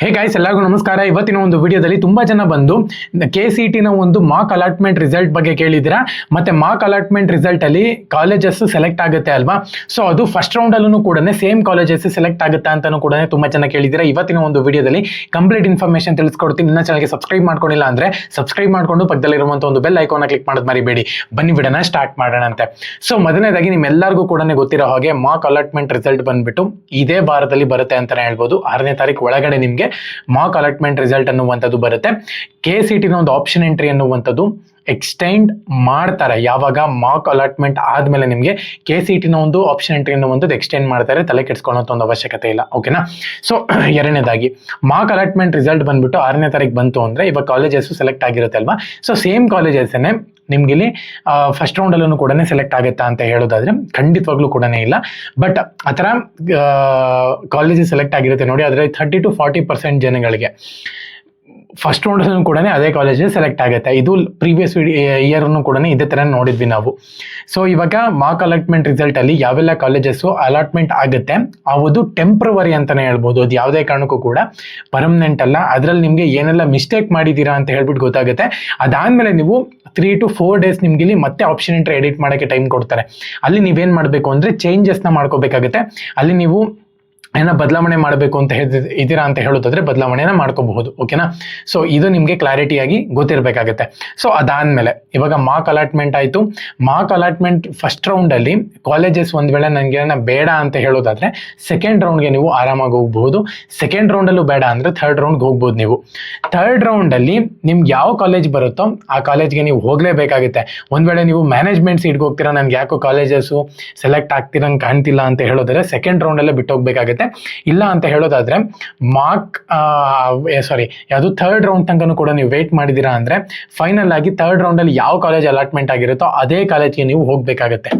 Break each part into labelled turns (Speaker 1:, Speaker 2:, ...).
Speaker 1: Hey guys, ಎಲ್ಲರಿಗೂ ನಮಸ್ಕಾರ. ಇವತ್ತಿನ ಒಂದು ವಿಡಿಯೋದಲ್ಲಿ ತುಂಬಾ ಜನ ಬಂದು KCET ನ ಒಂದು ಮಾರ್ಕ್ ಅಲಾಟ್ಮೆಂಟ್ ರಿಸಲ್ಟ್ ಬಗ್ಗೆ ಕೇಳಿದಿರಾ. ಮತ್ತೆ ಮಾರ್ಕ್ ಅಲಾಟ್ಮೆಂಟ್ ರಿಸಲ್ಟ್ ಅಲ್ಲಿ ಕಾಲೇಜಸ್ ಸೆಲೆಕ್ಟ್ ಆಗುತ್ತೆ ಅಲ್ವಾ? ಸೊ ಅದು ಫಸ್ಟ್ ರೌಂಡ್ ಅಲ್ಲೂ ಕೂಡ ಸೇಮ್ ಕಾಲೇಜಸ್ ಸೆಲೆಕ್ಟ್ ಆಗುತ್ತಾ ಅಂತಾನು ಕೂಡ ತುಂಬಾ ಜನ ಕೇಳಿದಿರಾ. ಇವತ್ತಿನ ಒಂದು ವಿಡಿಯೋದಲ್ಲಿ ಕಂಪ್ಲೀಟ್ ಇನ್ಫಾರ್ಮೇಶನ್ ತಿಳಿಸ್ಕೊಡ್ತೀನಿ. ನನ್ನ ಚಾನಲ್ಗೆ ಸಬ್ಸ್ಕ್ರೈಬ್ ಮಾಡ್ಕೊಂಡಿಲ್ಲ ಅಂದ್ರೆ ಸಬ್ಸ್ಕ್ರೈಬ್ ಮಾಡ್ಕೊಂಡು ಪಕ್ಕದಲ್ಲಿರುವಂತಹ ಒಂದು ಬೆಲ್ ಐಕಾನ್ ಕ್ಲಿಕ್ ಮಾಡೋದು ಮರಿಬೇಡಿ. ಬನ್ನಿ ವಿಡಿಯೋನ ಸ್ಟಾರ್ಟ್ ಮಾಡೋಣಂತೆ. ಸೊ ಮೊದಲನೇದಾಗಿ ನಿಮ್ಮೆಲ್ಲರಿಗೂ ಕೂಡ ಗೊತ್ತಿರೋ ಹಾಗೆ ಮಾರ್ಕ್ ಅಲಾಟ್ಮೆಂಟ್ ರಿಸಲ್ಟ್ ಬಂದ್ಬಿಟ್ಟು ಇದೇ ವಾರದಲ್ಲಿ ಬರುತ್ತೆ ಅಂತಾನೆ ಹೇಳ್ಬೋದು. 6ನೇ ತಾರೀಕು ಒಳಗಡೆ ನಿಮ್ಗೆ ಮಾರ್ಕ್ ಅಲಾಟ್ಮೆಂಟ್ ರಿಸಲ್ಟ್ ಅನ್ನುವಂಥದ್ದು ಬರುತ್ತೆ. KCET ನ ಒಂದು ಆಪ್ಷನ್ ಎಂಟ್ರಿ ಅನ್ನುವಂಥದ್ದು ಎಕ್ಸ್ಟೆಂಡ್ ಮಾಡ್ತಾರೆ. ಯಾವಾಗ ಮಾರ್ಕ್ ಅಲಾಟ್ಮೆಂಟ್ ಆದ್ಮೇಲೆ ನಿಮಗೆ KCET ನ ಒಂದು ಆಪ್ಷನ್ ಎಂಟ್ರಿ ಅನ್ನುವಂಥದ್ದು ಎಕ್ಸ್ಟೆಂಡ್ ಮಾಡ್ತಾರೆ. ತಲೆ ಕೆಡಿಸ್ಕೊಳ್ಳೋ ಒಂದು ಅವಶ್ಯಕತೆ ಇಲ್ಲ. ಓಕೆನಾ? ಸೊ ಎರಡನೇದಾಗಿ ಮಾರ್ಕ್ ಅಲಾಟ್ಮೆಂಟ್ ರಿಸಲ್ಟ್ ಬಂದ್ಬಿಟ್ಟು 6ನೇ ತಾರೀಕು ಬಂತು ಅಂದ್ರೆ ಇವಾಗ ಕಾಲೇಜಸ್ ಸೆಲೆಕ್ಟ್ ಆಗಿರುತ್ತೆ ಅಲ್ವಾ? ಸೊ ಸೇಮ್ ಕಾಲೇಜಸ್ನೇ ನಿಮ್ಗೆ ಇಲ್ಲಿ ಫಸ್ಟ್ ರೌಂಡ್ ಅಲ್ಲೂ ಕೂಡ ಸೆಲೆಕ್ಟ್ ಆಗುತ್ತಾ ಅಂತ ಹೇಳೋದಾದ್ರೆ ಖಂಡಿತವಾಗ್ಲೂ ಕೂಡ ಇಲ್ಲ. ಬಟ್ ಆ ಥರ ಕಾಲೇಜಸ್ ಸೆಲೆಕ್ಟ್ ಆಗಿರುತ್ತೆ ನೋಡಿ, ಆದರೆ 30 to 40% ಜನಗಳಿಗೆ ಫಸ್ಟ್ ರೌಂಡ್ ಕೂಡ ಅದೇ ಕಾಲೇಜ್ ಸೆಲೆಕ್ಟ್ ಆಗುತ್ತೆ. ಇದು ಪ್ರೀವಿಯಸ್ ಇಯರ್ ಕೂಡ ಇದೇ ತರ ನೋಡಿದ್ವಿ ನಾವು. ಸೊ ಇವಾಗ ಮಾರ್ಕ್ ಅಲಾಟ್ಮೆಂಟ್ ರಿಸಲ್ಟ್ ಅಲ್ಲಿ ಯಾವೆಲ್ಲ ಕಾಲೇಜಸ್ ಅಲಾಟ್ಮೆಂಟ್ ಆಗುತ್ತೆ ಅದು ಟೆಂಪ್ರವರಿ ಅಂತಾನೆ ಹೇಳ್ಬೋದು. ಅದು ಯಾವುದೇ ಕಾರಣಕ್ಕೂ ಕೂಡ ಪರ್ಮನೆಂಟ್ ಅಲ್ಲ. ಅದ್ರಲ್ಲಿ ನಿಮ್ಗೆ ಏನೆಲ್ಲ ಮಿಸ್ಟೇಕ್ ಮಾಡಿದೀರಾ ಅಂತ ಹೇಳ್ಬಿಟ್ಟು ಗೊತ್ತಾಗುತ್ತೆ. ಅದಾದ್ಮೇಲೆ ನೀವು 3 to 4 days ನಿಮ್ಗೆ ಇಲ್ಲಿ ಮತ್ತೆ ಆಪ್ಷನ್ ಎಂಟ್ರಿ ಎಡಿಟ್ ಮಾಡೋಕ್ಕೆ ಟೈಮ್ ಕೊಡ್ತಾರೆ. ಅಲ್ಲಿ ನೀವೇನ್ ಮಾಡಬೇಕು ಅಂದ್ರೆ ಚೇಂಜಸ್ನ ಮಾಡ್ಕೋಬೇಕಾಗುತ್ತೆ. ಅಲ್ಲಿ ನೀವು ಏನೋ ಬದಲಾವಣೆ ಮಾಡಬೇಕು ಅಂತ ಇದ್ದೀರಾ ಅಂತ ಹೇಳೋದಾದ್ರೆ ಬದಲಾವಣೆನ ಮಾಡ್ಕೋಬಹುದು. ಓಕೆನಾ? ಸೊ ಇದು ನಿಮಗೆ ಕ್ಲಾರಿಟಿಯಾಗಿ ಗೊತ್ತಿರಬೇಕಾಗುತ್ತೆ. ಸೊ ಅದಾದ್ಮೇಲೆ ಇವಾಗ ಮಾರ್ಕ್ ಅಲಾಟ್ಮೆಂಟ್ ಆಯಿತು. ಮಾರ್ಕ್ ಅಲಾಟ್ಮೆಂಟ್ ಫಸ್ಟ್ ರೌಂಡಲ್ಲಿ ಕಾಲೇಜಸ್ ಒಂದು ವೇಳೆ ನನಗೆ ಬೇಡ ಅಂತ ಹೇಳೋದಾದ್ರೆ ಸೆಕೆಂಡ್ ರೌಂಡ್ಗೆ ನೀವು ಆರಾಮಾಗಿ ಹೋಗ್ಬಹುದು. ಸೆಕೆಂಡ್ ರೌಂಡಲ್ಲೂ ಬೇಡ ಅಂದರೆ ಥರ್ಡ್ ರೌಂಡ್ಗೆ ಹೋಗ್ಬೋದು ನೀವು. ಥರ್ಡ್ ರೌಂಡಲ್ಲಿ ನಿಮ್ಗೆ ಯಾವ ಕಾಲೇಜ್ ಬರುತ್ತೋ ಆ ಕಾಲೇಜ್ಗೆ ನೀವು ಹೋಗಲೇಬೇಕಾಗುತ್ತೆ. ಒಂದು ವೇಳೆ ನೀವು ಮ್ಯಾನೇಜ್ಮೆಂಟ್ ಸೀಟ್ಗೆ ಹೋಗ್ತೀರಾ, ನನಗೆ ಯಾಕೋ ಕಾಲೇಜಸ್ಸು ಸೆಲೆಕ್ಟ್ ಆಗ್ತಿರಂಗೆ ಕಾಣ್ತಿಲ್ಲ ಅಂತ ಹೇಳೋದಾದ್ರೆ ಸೆಕೆಂಡ್ ರೌಂಡಲ್ಲೇ ಬಿಟ್ಟು ಹೋಗ್ಬೇಕಾಗುತ್ತೆ. ಇಲ್ಲ ಅಂತ ಹೇಳೋದಾದ್ರೆ ಯಾವುದು ಥರ್ಡ್ ರೌಂಡ್ ತನಕ ಕೂಡ ನೀವು ವೇಟ್ ಮಾಡಿದೀರಾ ಅಂದ್ರೆ ಫೈನಲ್ ಆಗಿ ಥರ್ಡ್ ರೌಂಡ್ ಅಲ್ಲಿ ಯಾವ ಕಾಲೇಜ್ ಅಲಾಟ್ಮೆಂಟ್ ಆಗಿರುತ್ತೋ ಅದೇ ಕಾಲೇಜ್ಗೆ ನೀವು ಹೋಗ್ಬೇಕಾಗತ್ತೆ.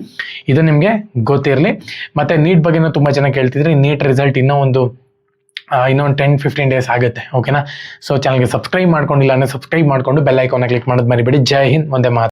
Speaker 1: ಇದು ನಿಮ್ಗೆ ಗೊತ್ತಿರಲಿ. ಮತ್ತೆ ನೀಟ್ ಬಗ್ಗೆನೂ ತುಂಬಾ ಜನ ಕೇಳ್ತಿದ್ರೆ, ನೀಟ್ ರಿಸಲ್ಟ್ ಇನ್ನೊಂದು 10-15 days ಆಗುತ್ತೆ. ಓಕೆನಾ? ಸೊ ಚಾನಲ್ಗೆ ಸಬ್ಸ್ಕ್ರೈಬ್ ಮಾಡ್ಕೊಂಡಿಲ್ಲ ಅಂದ್ರೆ ಸಬ್ಸ್ಕ್ರೈಬ್ ಮಾಡ್ಕೊಂಡು ಬೆಲ್ ಐಕಾನ್ ಕ್ಲಿಕ್ ಮಾಡೋದು ಮರಿಬೇಡಿ. ಜೈ ಹಿಂದ್, ಒಂದೇ ಮಾತು.